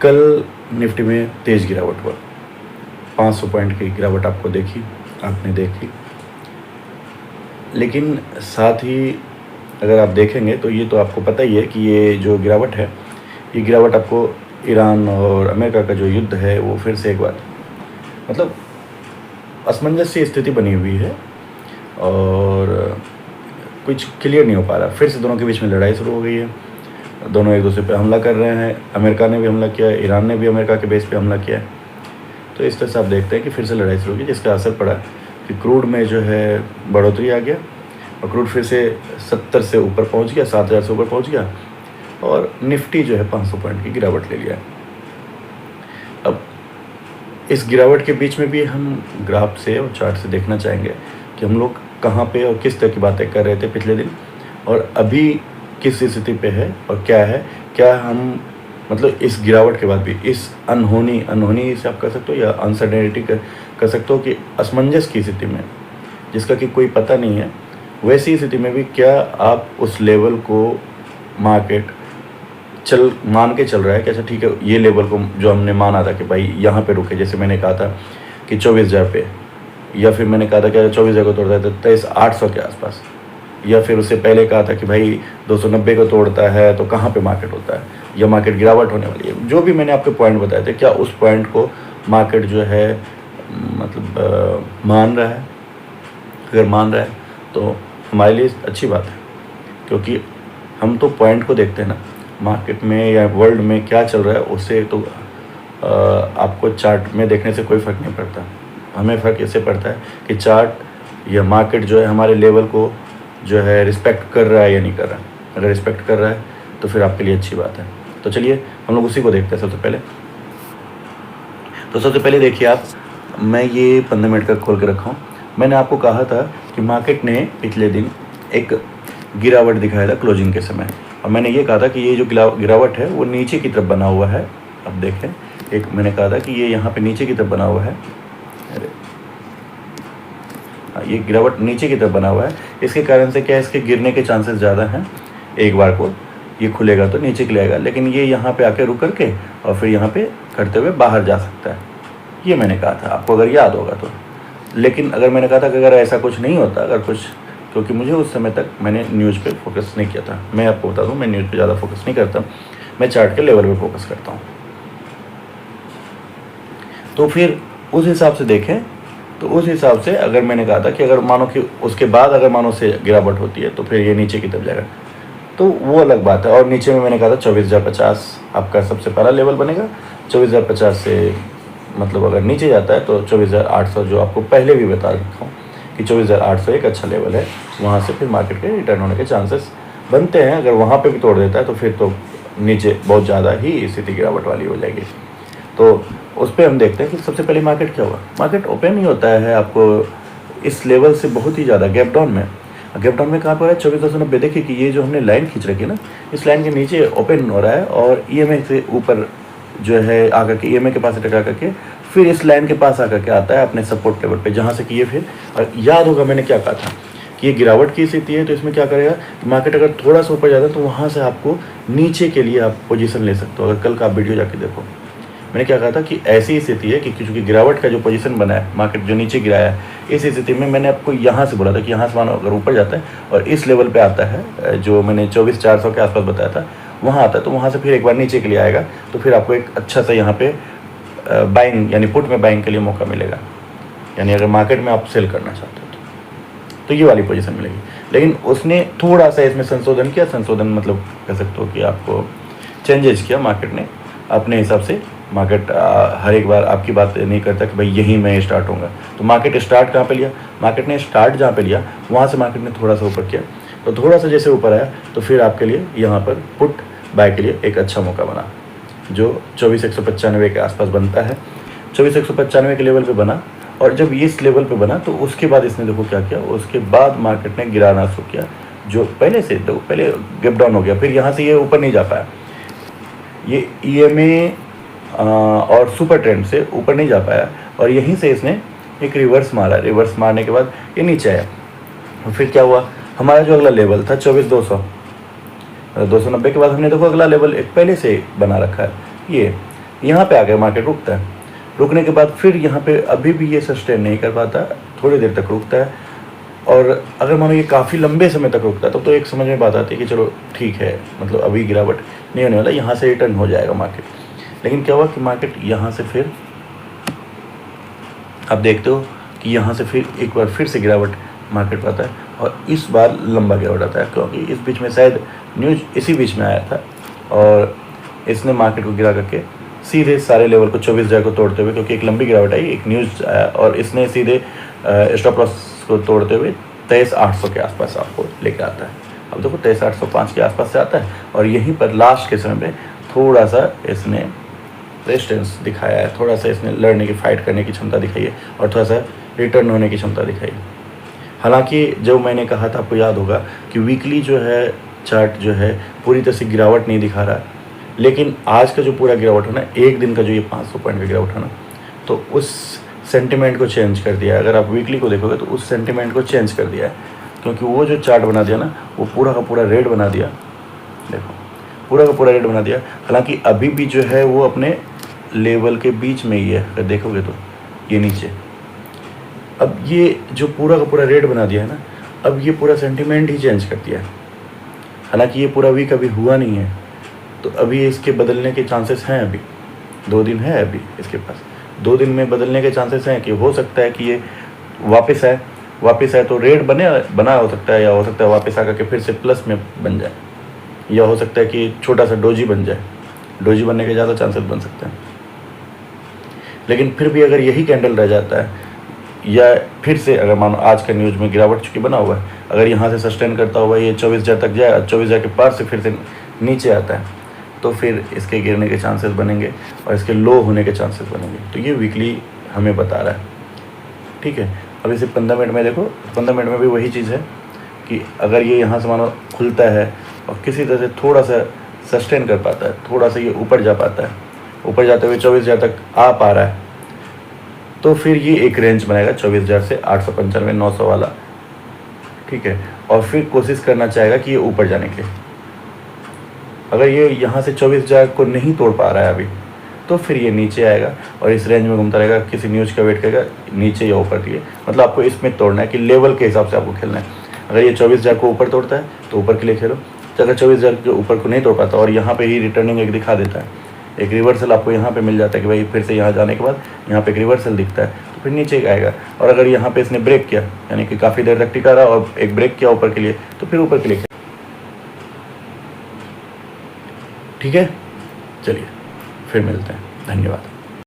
कल निफ्टी में तेज़ गिरावट हुआ, 500 पॉइंट की गिरावट आपने देखी। लेकिन साथ ही अगर आप देखेंगे तो ये तो आपको पता ही है कि ये जो गिरावट है, ये गिरावट आपको ईरान और अमेरिका का जो युद्ध है वो फिर से एक बार मतलब असमंजस स्थिति बनी हुई है और कुछ क्लियर नहीं हो पा रहा। फिर से दोनों के बीच में लड़ाई शुरू हो गई है, दोनों एक दूसरे पे हमला कर रहे हैं। अमेरिका ने भी हमला किया है, ईरान ने भी अमेरिका के बेस पे हमला किया है। तो इस तरह से आप देखते हैं कि फिर से लड़ाई शुरू होगी, जिसका असर पड़ा कि क्रूड में जो है बढ़ोतरी आ गया और क्रूड फिर से 70 से ऊपर पहुंच गया, 7000 से ऊपर पहुंच गया और निफ्टी जो है 500 पॉइंट की गिरावट ले लिया। अब इस गिरावट के बीच में भी हम ग्राफ से और चार्ट से देखना चाहेंगे कि हम लोग कहाँ पे और किस तरह की बातें कर रहे थे पिछले दिन और अभी किस स्थिति पे है और क्या है। क्या हम मतलब इस गिरावट के बाद भी इस अनहोनी से आप कह सकते हो या अनसर्टेनिटी कर सकते हो कि असमंजस की स्थिति में जिसका कि कोई पता नहीं है, वैसी स्थिति में भी क्या आप उस लेवल को मार्केट मान के चल रहा है कि अच्छा ठीक है, ये लेवल को जो हमने माना था कि भाई यहाँ पे रुके, जैसे मैंने कहा था कि 24,000 पे, या फिर मैंने कहा था कि 24,000 को तोड़ता है तो 23,800 के आसपास, या फिर उससे पहले कहा था कि भाई 290 को तोड़ता है तो कहाँ पे मार्केट होता है या मार्केट गिरावट होने वाली है। जो भी मैंने आपके पॉइंट बताए थे, क्या उस पॉइंट को मार्केट जो है मतलब मान रहा है? अगर मान रहा है तो हमारे लिए अच्छी बात है, क्योंकि हम तो पॉइंट को देखते हैं ना, मार्केट में या वर्ल्ड में क्या चल रहा है उससे तो आपको चार्ट में देखने से कोई फ़र्क नहीं पड़ता। हमें फ़र्क इससे पड़ता है कि चार्ट या मार्केट जो है हमारे लेवल को जो है रिस्पेक्ट कर रहा है या नहीं कर रहा है। अगर रिस्पेक्ट कर रहा है तो फिर आपके लिए अच्छी बात है। तो चलिए हम लोग उसी को देखते हैं। सबसे पहले देखिए आप, मैं ये 15 मिनट का खोल के रखा हूँ। मैंने आपको कहा था कि मार्केट ने पिछले दिन एक गिरावट दिखाया था क्लोजिंग के समय, और मैंने ये कहा था कि ये जो गिरावट है वो नीचे की तरफ बना हुआ है। अब देखें, एक मैंने कहा था कि ये यहाँ पे नीचे की तरफ बना हुआ है। ये गिरावट नीचे की तरफ बना हुआ है, इसके कारण से क्या है, इसके गिरने के चांसेस ज़्यादा हैं। एक बार को ये खुलेगा तो नीचे गिरेगा, लेकिन ये यहाँ पे आके रुक करके और फिर यहाँ पे करते हुए बाहर जा सकता है। ये मैंने कहा था आपको, अगर याद होगा तो। लेकिन अगर मैंने कहा था कि अगर ऐसा कुछ नहीं होता, अगर कुछ, क्योंकि मुझे उस समय तक मैंने न्यूज़ पे फोकस नहीं किया था। मैं आपको बता दूँ, मैं न्यूज़ पे ज़्यादा फोकस नहीं करता, मैं चार्ट के लेवल पे फोकस करता हूँ। तो फिर उस हिसाब से देखें, तो उस हिसाब से अगर मैंने कहा था कि अगर मानो कि उसके बाद अगर मानो से गिरावट होती है तो फिर ये नीचे की तरफ जाएगा, तो वो अलग बात है। और नीचे में मैंने कहा था 24,050 आपका सबसे पहला लेवल बनेगा। 24,050 से मतलब अगर नीचे जाता है तो 24,800, जो आपको पहले भी बता रखा हूँ कि 24,800 एक अच्छा लेवल है। वहाँ से फिर मार्केट के रिटर्न होने के चांसेस बनते हैं। अगर वहाँ पे भी तोड़ देता है तो फिर तो नीचे बहुत ज़्यादा ही स्थिति गिरावट वाली हो जाएगी। तो उस पर हम देखते हैं कि सबसे पहले मार्केट क्या हुआ। मार्केट ओपन ही होता है आपको इस लेवल से बहुत ही ज़्यादा गैप डाउन में कहाँ पर है, 24,290। देखिए कि ये जो हमने लाइन खींच रखी है ना, इस लाइन के नीचे ओपन हो रहा है और ईएमए से ऊपर जो है आकर के ईएमए के पास टकरा करके फिर इस लाइन के पास आकर के आता है अपने सपोर्ट लेवल पे, जहाँ से कि ये फिर, और याद होगा मैंने क्या कहा था कि ये गिरावट की स्थिति है। तो इसमें क्या करेगा, मार्केट अगर थोड़ा सा ऊपर जाता है तो वहाँ से आपको नीचे के लिए आप पोजीशन ले सकते हो। अगर कल का आप वीडियो जाके देखो, मैंने क्या कहा था कि ऐसी स्थिति है कि क्योंकि गिरावट का जो पोजीशन बना है, मार्केट जो नीचे गिराया है, इस स्थिति में मैंने आपको यहाँ से बोला था कि यहाँ से मानो अगर ऊपर जाता है और इस लेवल पे आता है जो मैंने 24,400 के आसपास बताया था, वहाँ आता है, तो वहाँ से फिर एक बार नीचे के लिए आएगा तो फिर आपको एक अच्छा सा यहाँ पे बाइंग यानी पुट में बाइंग के लिए मौका मिलेगा। यानी अगर मार्केट में आप सेल करना चाहते हो तो ये वाली पोजीशन मिलेगी। लेकिन उसने थोड़ा सा इसमें संशोधन किया, संशोधन मतलब कह सकते हो कि आपको चेंजेस किया मार्केट ने अपने हिसाब से। मार्केट हर एक बार आपकी बात नहीं करता कि भाई यहीं मैं स्टार्ट होऊंगा। तो मार्केट स्टार्ट कहाँ पे लिया, मार्केट ने स्टार्ट जहाँ पे लिया वहाँ से मार्केट ने थोड़ा सा ऊपर किया, तो थोड़ा सा जैसे ऊपर आया तो फिर आपके लिए यहाँ पर पुट बाय के लिए एक अच्छा मौका बना, जो 24,195 के आसपास बनता है। 24,195 के लेवल पे बना, और जब इस लेवल पे बना तो उसके बाद इसने देखो क्या किया, उसके बाद मार्केट ने गिराना शुरू किया। जो पहले से तो पहले गैप डाउन हो गया, फिर यहाँ से ये ऊपर नहीं जा पाया, ये ईएमए और सुपर ट्रेंड से ऊपर नहीं जा पाया, और यहीं से इसने एक रिवर्स मारा। रिवर्स मारने के बाद ये नीचे आया, और फिर क्या हुआ, हमारा जो अगला लेवल था 24,200, 290 के बाद हमने देखो अगला लेवल एक पहले से बना रखा है, ये यहाँ पे आके मार्केट रुकता है। रुकने के बाद फिर यहाँ पे अभी भी ये सस्टेन नहीं कर पाता, थोड़ी देर तक रुकता है, और अगर मानो ये काफ़ी लंबे समय तक रुकता है तो एक समझ में बात आती है कि चलो ठीक है, मतलब अभी गिरावट नहीं होने वाला, यहाँ से रिटर्न हो जाएगा मार्केट। लेकिन क्या हुआ कि मार्केट यहाँ से फिर आप देखते हो कि यहाँ से फिर एक बार फिर से गिरावट मार्केट पाता है, और इस बार लंबा गिरावट आता है, क्योंकि इस बीच में शायद न्यूज इसी बीच में आया था और इसने मार्केट को गिरा करके सीधे सारे लेवल को 24,000 को तोड़ते हुए, क्योंकि एक लंबी गिरावट आई, एक न्यूज़ आया और इसने सीधे स्टॉप लॉस को तोड़ते हुए 23,800 के आसपास आपको लेकर आता है। अब देखो 23,805 के आसपास से आता है, और यहीं पर लास्ट के समय पे थोड़ा सा इसने रेजिस्टेंस दिखाया है, थोड़ा सा इसने लड़ने की, फाइट करने की क्षमता दिखाई है, और थोड़ा सा रिटर्न होने की क्षमता दिखाई है। हालांकि जो मैंने कहा था, आपको याद होगा कि वीकली जो है चार्ट जो है पूरी तरह से गिरावट नहीं दिखा रहा, लेकिन आज का जो पूरा गिरावट है ना, एक दिन का जो ये 500 पॉइंट का गिरावट है ना, तो उस सेंटिमेंट को चेंज कर दिया है। अगर आप वीकली को देखोगे तो उस सेंटिमेंट को चेंज कर दिया है, क्योंकि वो जो चार्ट बना दिया ना, वो पूरा का पूरा रेड बना दिया। देखो पूरा का पूरा रेड बना दिया। हालांकि अभी भी जो है वो अपने लेवल के बीच में ही है, अगर देखोगे तो ये नीचे। अब ये जो पूरा का पूरा रेड बना दिया है ना, अब ये पूरा सेंटिमेंट ही चेंज कर दिया है। हालांकि ये पूरा वीक अभी हुआ नहीं है, तो अभी इसके बदलने के चांसेस हैं। अभी 2 दिन है अभी इसके पास, 2 दिन में बदलने के चांसेस हैं कि हो सकता है कि ये वापस आए तो रेड बना हो सकता है, या हो सकता है वापस आकर के फिर से प्लस में बन जाए, या हो सकता है कि छोटा सा डोजी बन जाए। डोजी बनने के ज़्यादा चांसेस बन सकते हैं। लेकिन फिर भी अगर यही कैंडल रह जाता है, या फिर से अगर मानो आज का न्यूज़ में गिरावट चूँकि बना हुआ है, अगर यहाँ से सस्टेन करता हुआ ये 24,000 तक जाए, 24,000 के पार से फिर से नीचे आता है, तो फिर इसके गिरने के चांसेस बनेंगे और इसके लो होने के चांसेस बनेंगे। तो ये वीकली हमें बता रहा है, ठीक है। अब इसे 15 मिनट में देखो, 15 मिनट में भी वही चीज़ है कि अगर ये यहाँ से मानो खुलता है और किसी तरह से थोड़ा सा सस्टेन कर पाता है, थोड़ा सा ये ऊपर जा पाता है, ऊपर जाते हुए 24,000 तक आ पा रहा है, तो फिर ये एक रेंज बनाएगा 24,000 से 895, 900 वाला, ठीक है। और फिर कोशिश करना चाहेगा कि ये ऊपर जाने के। अगर ये यहाँ से 24,000 को नहीं तोड़ पा रहा है अभी, तो फिर ये नीचे आएगा और इस रेंज में घूमता रहेगा, किसी न्यूज़ का वेट करेगा, नीचे या ऊपर के लिए। मतलब आपको इसमें तोड़ना है कि लेवल के हिसाब से आपको खेलना है। अगर ये 24,000 को ऊपर तोड़ता है तो ऊपर के लिए खेलो, तो अगर 24,000 के ऊपर को नहीं तोड़ पाता और यहाँ पे ही रिटर्निंग एक दिखा देता है, एक रिवर्सल आपको यहाँ पे मिल जाता है कि भाई फिर से यहाँ जाने के बाद यहाँ पे एक रिवर्सल दिखता है, तो फिर नीचे आएगा। और अगर यहाँ पे इसने ब्रेक किया, यानी कि काफ़ी देर तक टिका रहा और एक ब्रेक किया ऊपर के लिए, तो फिर ऊपर के लिए, ठीक है। चलिए फिर मिलते हैं, धन्यवाद।